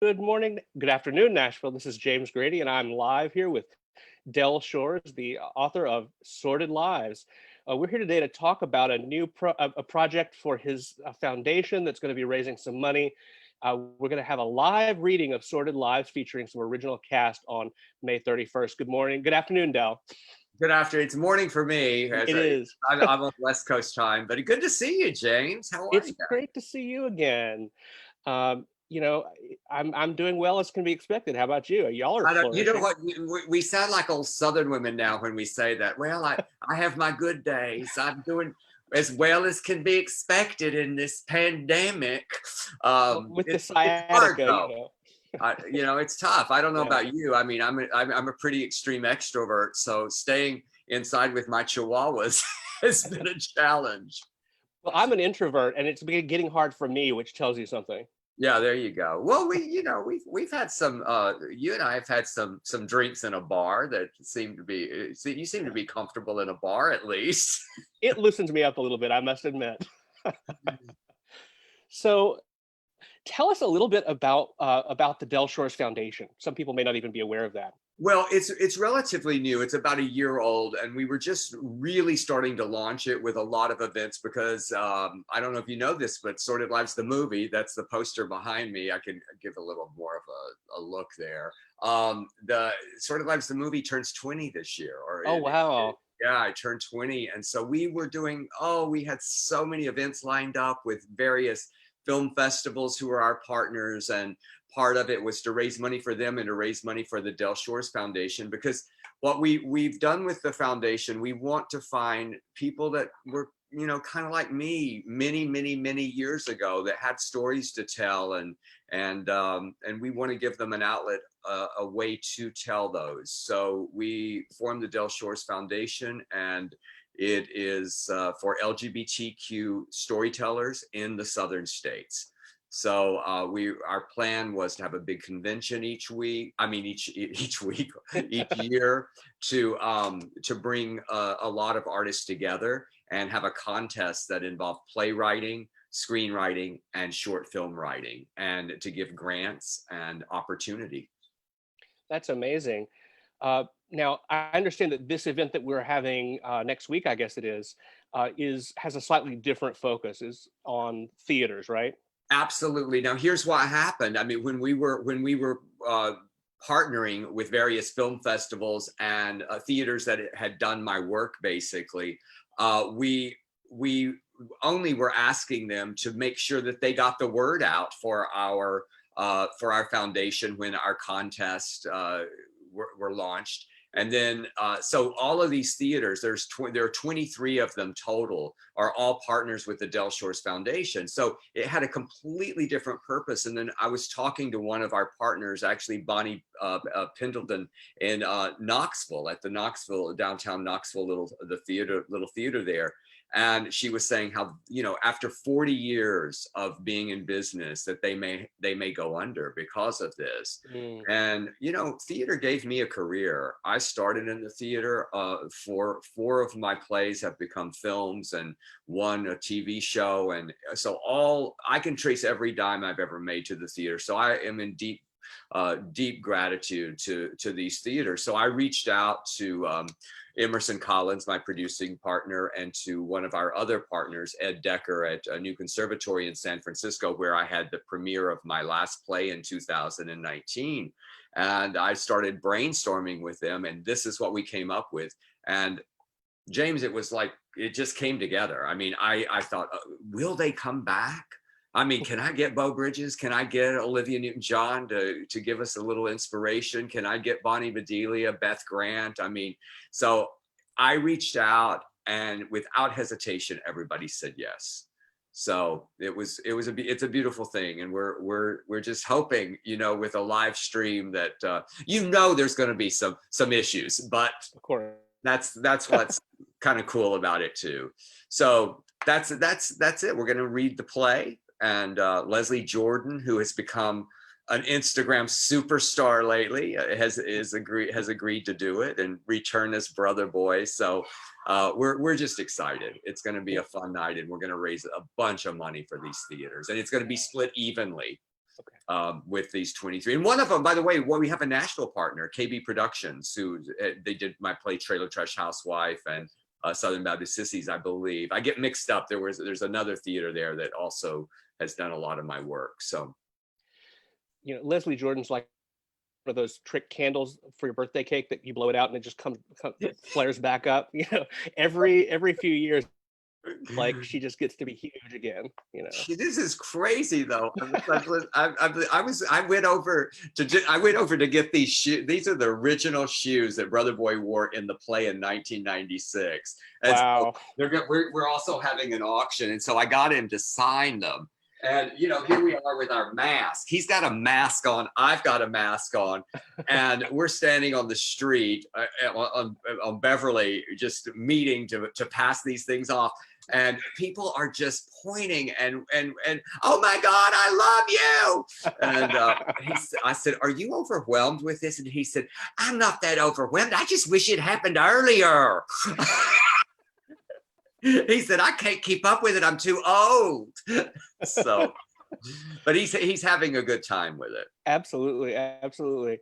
Good morning, good afternoon, Nashville. This is James Grady, and I'm live here with Del Shores, the author of Sordid Lives. We're here today to talk about a project for his foundation that's going to be raising some money. We're going to have a live reading of Sordid Lives featuring some original cast on May 31st. Good morning, good afternoon, Del. Good afternoon. It's morning for me. It is. I'm on West Coast time, but good to see you, James. How are It's you? great to see you again. Um, you know, I'm doing well as can be expected. How about you? Y'all are I don't, you know flourishing. what? We sound like old Southern women now when we say that. Well, I have my good days. I'm doing as well as can be expected in this pandemic. Well, with the It's hard sciatica, though. It's tough. I don't know yeah. about you. I mean, I'm a pretty extreme extrovert, so staying inside with my chihuahuas has been a challenge. Well, I'm an introvert, and it's been getting hard for me, which tells you something. Yeah, there you go. Well, we've had some you and I have had some drinks in a bar that seem to be you seem to be comfortable in a bar at least. It loosens me up a little bit, I must admit. So, tell us a little bit about the Del Shores Foundation. Some people may not even be aware of that. Well, it's relatively new. It's about a year old, and we were just really starting to launch it with a lot of events because I don't know if you know this, but Sordid Lives, the movie, that's the poster behind me. I can give a little more of a look there. The Sordid Lives, the movie turns 20 this year, Oh, wow. yeah, I turned 20. And so we had so many events lined up with various film festivals who are our partners, and part of it was to raise money for them and to raise money for the Del Shores Foundation, because what we've done with the foundation, we want to find people that were, kind of like me many years ago, that had stories to tell, and we want to give them an outlet, a way to tell those. So we formed the Del Shores Foundation, and it is for LGBTQ storytellers in the southern states. So our plan was to have a big convention each week. I mean, each week, each year, to bring a lot of artists together and have a contest that involved playwriting, screenwriting, and short film writing, and to give grants and opportunity. That's amazing. Now, I understand that this event that we're having next week, I guess it is has a slightly different focus, is on theaters, right? Absolutely. Now, here's what happened. I mean, when we were partnering with various film festivals and theaters that had done my work, basically, we only were asking them to make sure that they got the word out for our foundation when our contest were launched. And then, so all of these theaters, there are 23 of them total, are all partners with the Del Shores Foundation. So it had a completely different purpose. And then I was talking to one of our partners, actually Bonnie Pendleton, in Knoxville, at the Knoxville, downtown Knoxville, little theater there. And she was saying how, after 40 years of being in business, that they may go under because of this. Mm. And theater gave me a career. I started in the theater. Four of my plays have become films, and one a TV show, and so I can trace every dime I've ever made to the theater. So I am in deep gratitude to these theaters. So I reached out to Emerson Collins, my producing partner, and to one of our other partners, Ed Decker, at a new conservatory in San Francisco, where I had the premiere of my last play in 2019. And I started brainstorming with them, and this is what we came up with. And James, it was like, it just came together. I mean, I thought, will they come back? I mean, can I get Beau Bridges? Can I get Olivia Newton-John to give us a little inspiration? Can I get Bonnie Bedelia, Beth Grant? I mean, so I reached out, and without hesitation, everybody said yes. So it's a beautiful thing, and we're just hoping, with a live stream that there's going to be some issues, but Of course. that's what's kind of cool about it too. So that's it. We're going to read the play. And Leslie Jordan, who has become an Instagram superstar lately, has agreed to do it and return as brother boy. So we're just excited. It's going to be a fun night, and we're going to raise a bunch of money for these theaters, and it's going to be split evenly. with these 23. And one of them, by the way, we have a Nashville partner, KB Productions, who they did my play Trailer Trash Housewife and Southern Baptist Sissies, I believe. I get mixed up. There's another theater there that also has done a lot of my work. So, Leslie Jordan's like one of those trick candles for your birthday cake that you blow it out and it just flares back up. Every few years, like she just gets to be huge again. This is crazy though. I went over to get these shoes. These are the original shoes that Brother Boy wore in the play in 1996. And wow. So we're also having an auction, and so I got him to sign them. And here we are with our mask. He's got a mask on. I've got a mask on, and we're standing on the street on Beverly, just meeting to pass these things off. And people are just pointing and oh my God, I love you. And I said, are you overwhelmed with this? And he said, I'm not that overwhelmed. I just wish it happened earlier. He said, I can't keep up with it. I'm too old. So, but he's having a good time with it. Absolutely. Absolutely.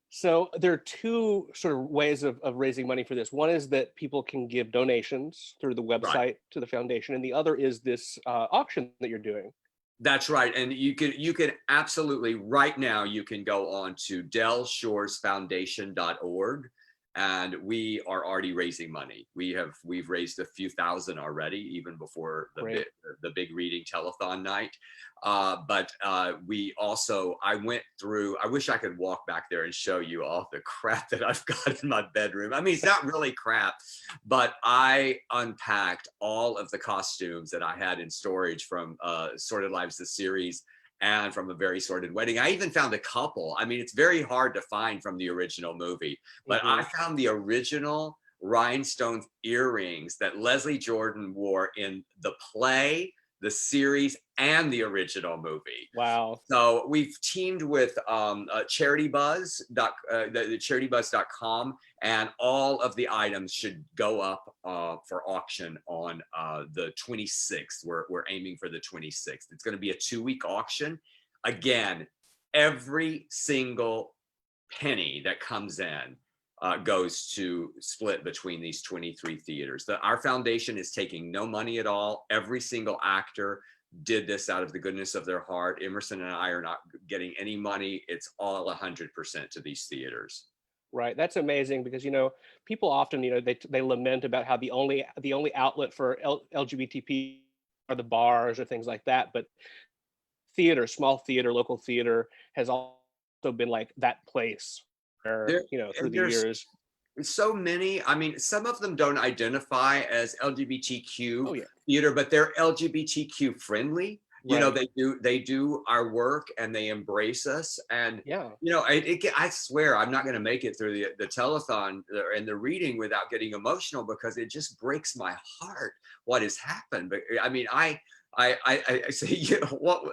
So there are two sort of ways of raising money for this. One is that people can give donations through the website to the foundation, and the other is this auction that you're doing. That's right. And you can absolutely, right now, you can go on to delshoresfoundation.org. And we are already raising money. We've raised a few thousand already, even before the big reading telethon night. But we also, I wish I could walk back there and show you all the crap that I've got in my bedroom. I mean, it's not really crap, but I unpacked all of the costumes that I had in storage from Sordid Lives, the series, and from A Very Sordid Wedding. I even found a couple. I mean, it's very hard to find from the original movie, but I found the original rhinestone earrings that Leslie Jordan wore in the play, the series, and the original movie. Wow. So we've teamed with CharityBuzz.com, and all of the items should go up for auction on the 26th. We're aiming for the 26th. It's going to be a 2-week auction. Again, every single penny that comes in goes to split between these 23 theaters. Our foundation is taking no money at all. Every single actor did this out of the goodness of their heart. Emerson and I are not getting any money. It's all 100% to these theaters. Right. That's amazing because, people often, they lament about how the only outlet for LGBT are the bars or things like that. But theater, small theater, local theater has also been like that place where, through the years. So many, I mean, some of them don't identify as LGBTQ theater, but they're LGBTQ friendly. Right. They do our work and they embrace us. And, I swear I'm not going to make it through the telethon and the reading without getting emotional, because it just breaks my heart what has happened. But I mean, I say, what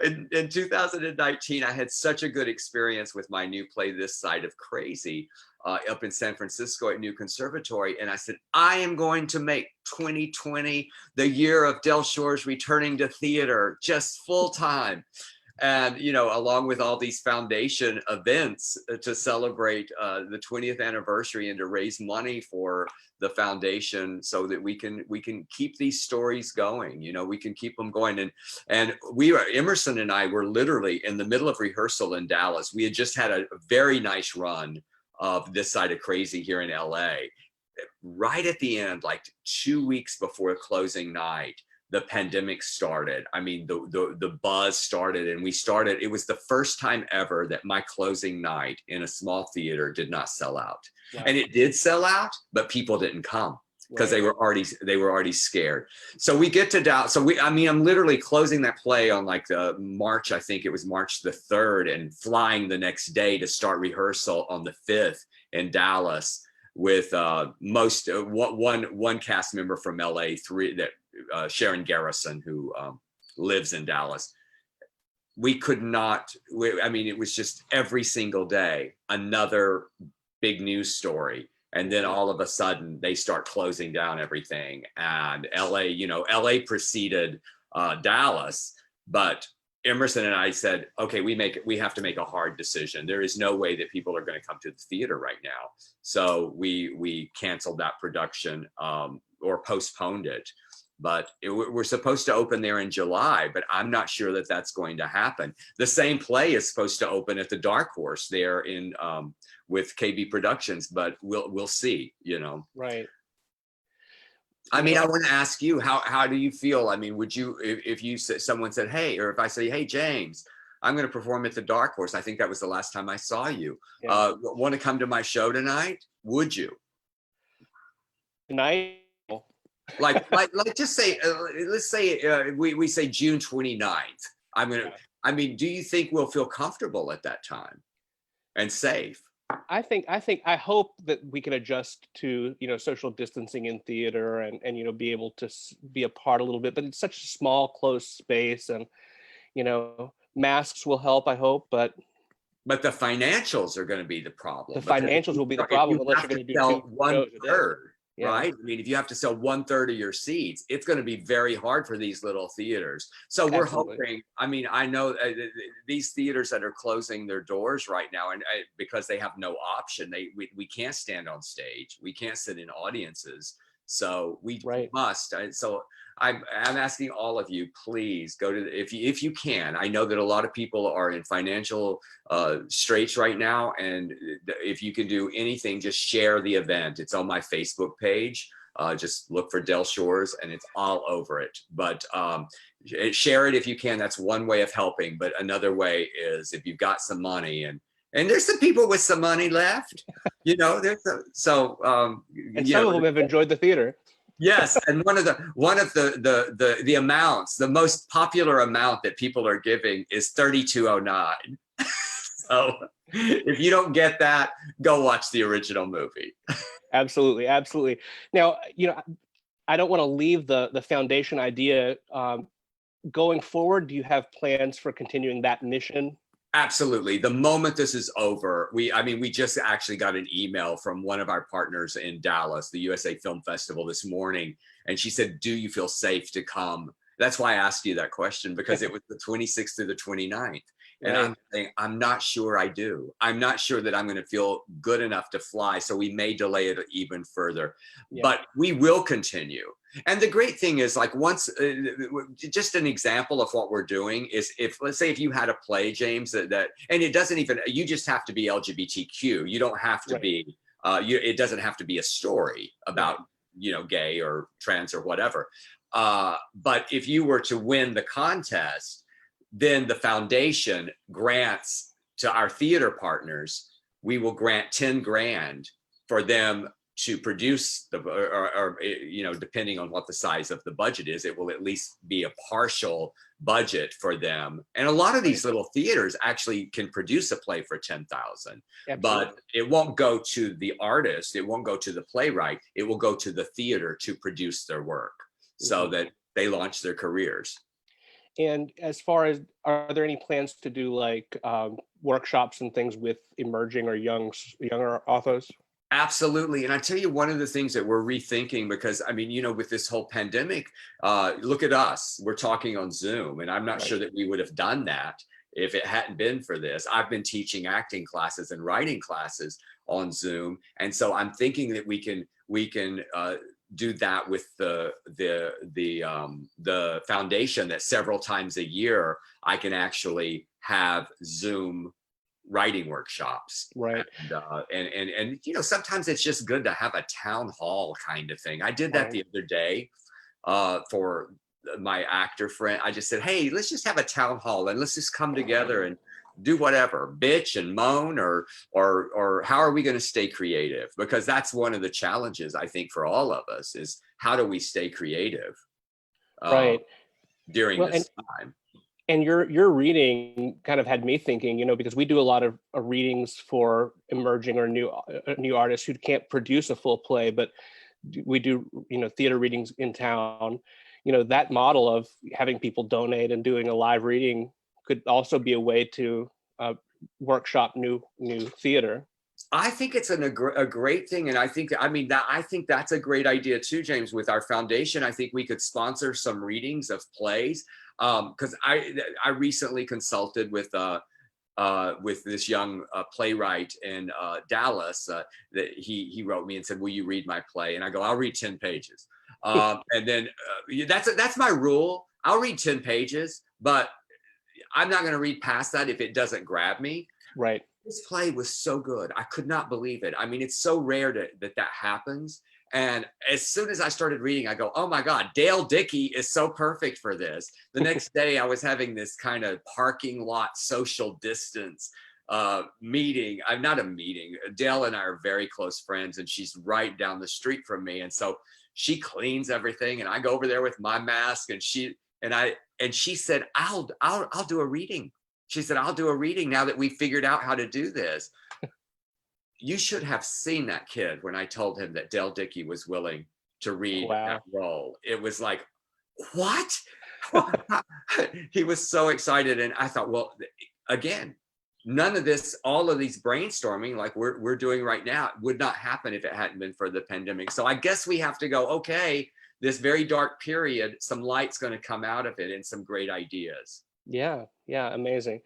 in 2019, I had such a good experience with my new play, This Side of Crazy, up in San Francisco at New Conservatory. And I said, I am going to make 2020 the year of Del Shores returning to theater, just full time. And, along with all these foundation events to celebrate the 20th anniversary and to raise money for the foundation so that we can keep these stories going. We can keep them going. And Emerson and I were literally in the middle of rehearsal in Dallas. We had just had a very nice run of This Side of Crazy here in LA. Right at the end, like 2 weeks before closing night, the pandemic started. I mean, the buzz started, and it was the first time ever that my closing night in a small theater did not sell out. Wow. And it did sell out, but people didn't come because they were already scared. So we get to Dallas. I'm literally closing that play on like March, I think it was March the 3rd, and flying the next day to start rehearsal on the 5th in Dallas with one cast member from LA, Sharon Garrison, who lives in Dallas. We could not, it was just every single day, another big news story. And then all of a sudden they start closing down everything. And LA preceded Dallas, but Emerson and I said, okay, we have to make a hard decision. There is no way that people are going to come to the theater right now. So we canceled that production, or postponed it. But we're supposed to open there in July, but I'm not sure that that's going to happen. The same play is supposed to open at the Dark Horse there in with KB Productions, but we'll see. Right. I mean, I want to ask you, how do you feel? I mean, would you, if someone said, hey, or if I say, hey, James, I'm going to perform at the Dark Horse. I think that was the last time I saw you. Yeah. Want to come to my show tonight? Would you? Tonight. Like just say, let's say we say June 29th. I mean, do you think we'll feel comfortable at that time and safe? I hope that we can adjust to, social distancing in theater and be able to be apart a little bit, but it's such a small, close space, and, masks will help, I hope, but the financials are going to be the problem. The financials will be the problem unless you're going to do two shows. Yeah. Right? I mean, if you have to sell 1/3 of your seats, it's going to be very hard for these little theaters. So we're hoping, I mean, I know these theaters that are closing their doors right now, and because they have no option, we can't stand on stage. We can't sit in audiences. So we must. So I'm asking all of you, please go to if you can. I know that a lot of people are in financial straits right now, and if you can do anything, just share the event. It's on my Facebook page. Just look for Del Shores, and it's all over it. But share it if you can. That's one way of helping. But another way is if you've got some money, and there's some people with some money left. There's and some of them have enjoyed the theater. Yes, and one of the amounts, the most popular amount that people are giving is $32.09. So if you don't get that, go watch the original movie. Absolutely, absolutely. Now, I don't want to leave the foundation idea. Going forward, do you have plans for continuing that mission? Absolutely. The moment this is over, we just actually got an email from one of our partners in Dallas, the USA Film Festival, this morning. And she said, do you feel safe to come? That's why I asked you that question, because it was the 26th through the 29th. And I'm saying, I'm not sure I do. I'm not sure that I'm going to feel good enough to fly. So we may delay it even further, but we will continue. And the great thing is, like, once, just an example of what we're doing is, let's say if you had a play, James, and it doesn't even, you just have to be LGBTQ. You don't have to be, it doesn't have to be a story about, gay or trans or whatever. But if you were to win the contest, then the foundation grants to our theater partners, we will grant 10 grand for them to produce or depending on what the size of the budget is, it will at least be a partial budget for them. And a lot of these little theaters actually can produce a play for 10,000, but it won't go to the artist. It won't go to the playwright. It will go to the theater to produce their work so that they launch their careers. And as far as, are there any plans to do like workshops and things with emerging or younger authors? Absolutely. And I tell you, one of the things that we're rethinking, because with this whole pandemic, look at us, we're talking on Zoom, and I'm not sure that we would have done that if it hadn't been for this. I've been teaching acting classes and writing classes on Zoom. And so I'm thinking that we can do that with the foundation, that several times a year I can actually have Zoom writing workshops. Right. And sometimes it's just good to have a town hall kind of thing. I did that the other day for my actor friend. I just said, hey, let's just have a town hall and let's just come together and do whatever, bitch and moan, or how are we going to stay creative? Because that's one of the challenges, I think, for all of us, is how do we stay creative during this time? And your reading kind of had me thinking, because we do a lot of readings for emerging or new artists who can't produce a full play, but we do, theater readings in town. That model of having people donate and doing a live reading could also be a way to workshop new theater. I think it's a great thing, and I think that's a great idea too, James. With our foundation, I think we could sponsor some readings of plays. Because I recently consulted with this young playwright in Dallas. That he wrote me and said, "Will you read my play?" And I go, "I'll read 10 pages." And then that's my rule. I'll read 10 pages, but I'm not going to read past that if it doesn't grab me. Right. This play was so good. I could not believe it. I mean, it's so rare that happens. And as soon as I started reading, I go, oh my God, Dale Dickey is so perfect for this. The next day, I was having this kind of parking lot social distance meeting. I'm not a meeting. Dale and I are very close friends, and she's right down the street from me. And so she cleans everything, and I go over there with my mask, and she said, I'll do a reading. She said, I'll do a reading now that we figured out how to do this. You should have seen that kid when I told him that Dale Dickey was willing to read that role. It was like, what? He was so excited. And I thought, well, again, none of this, all of these brainstorming like we're doing right now would not happen if it hadn't been for the pandemic. So I guess we have to go, okay, this very dark period, some light's going to come out of it and some great ideas. Yeah, amazing.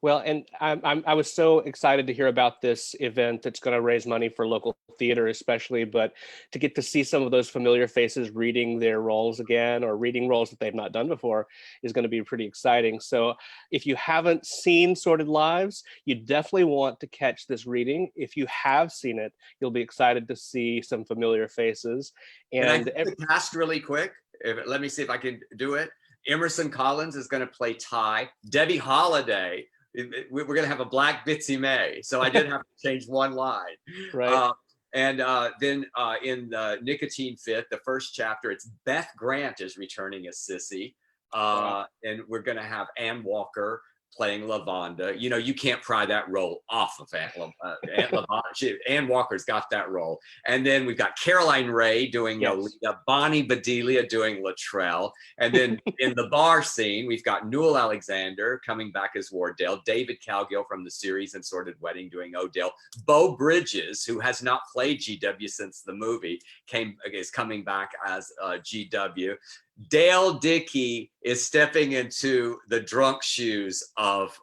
Well, and I was so excited to hear about this event that's going to raise money for local theater, especially, but to get to see some of those familiar faces reading their roles again, or reading roles that they've not done before, is going to be pretty exciting. So if you haven't seen Sordid Lives, you definitely want to catch this reading. If you have seen it, you'll be excited to see some familiar faces. And I the cast really quick. Let me see if I can do it. Emerson Collins is going to play Ty. Debbie Holiday, we're going to have a black Bitsy May. So I did have to change one line. Right. And then in the Nicotine Fit, the first chapter, it's Beth Grant is returning as Sissy. Wow. And we're going to have Ann Walker playing Lavonda. You know, you can't pry that role off of Aunt Lavonda. Ann Walker's got that role. And then we've got Caroline Ray doing Nolita, Bonnie Bedelia doing Latrell. And then in the bar scene, we've got Newell Alexander coming back as Wardell, David Cowgill from the series and Sordid Wedding doing Odell, Beau Bridges, who has not played GW since the movie, is coming back as GW. Dale Dickey is stepping into the drunk shoes of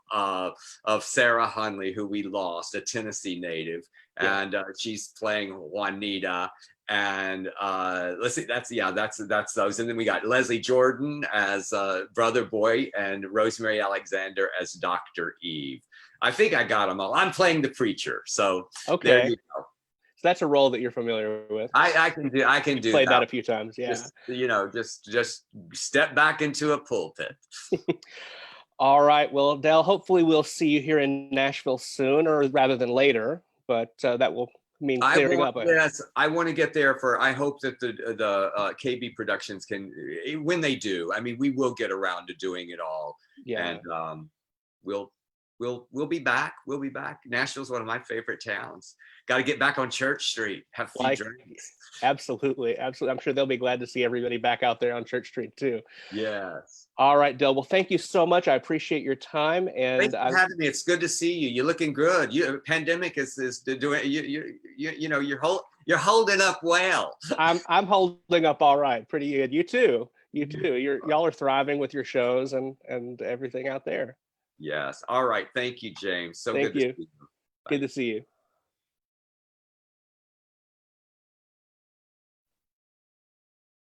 Sarah Hunley, who we lost, a Tennessee native, and she's playing Juanita. And let's see, that's those. And then we got Leslie Jordan as Brother Boy and Rosemary Alexander as Dr. Eve. I think I got them all. I'm playing the preacher, so there you go. So that's a role that you're familiar with. I can do played that a few times. Yeah. Just step back into a pulpit. All right. Well, Del, hopefully we'll see you here in Nashville soon, or rather than later. But that will mean clearing up. Yes, I want to get there I hope that the KB Productions can, when they do. I mean, we will get around to doing it all. Yeah. And we'll be back. We'll be back. Nashville's one of my favorite towns. Got to get back on Church Street, have a few drinks. Absolutely. I'm sure they'll be glad to see everybody back out there on Church Street too. Yes. All right, Del. Well, thank you so much. I appreciate your time. And thanks for having me. It's good to see you. You're looking good. Pandemic is doing. You're holding up well. I'm holding up all right. Pretty good. You too. Y'all are thriving with your shows and everything out there. Yes. All right. Thank you, James. Thank you. Good to see you.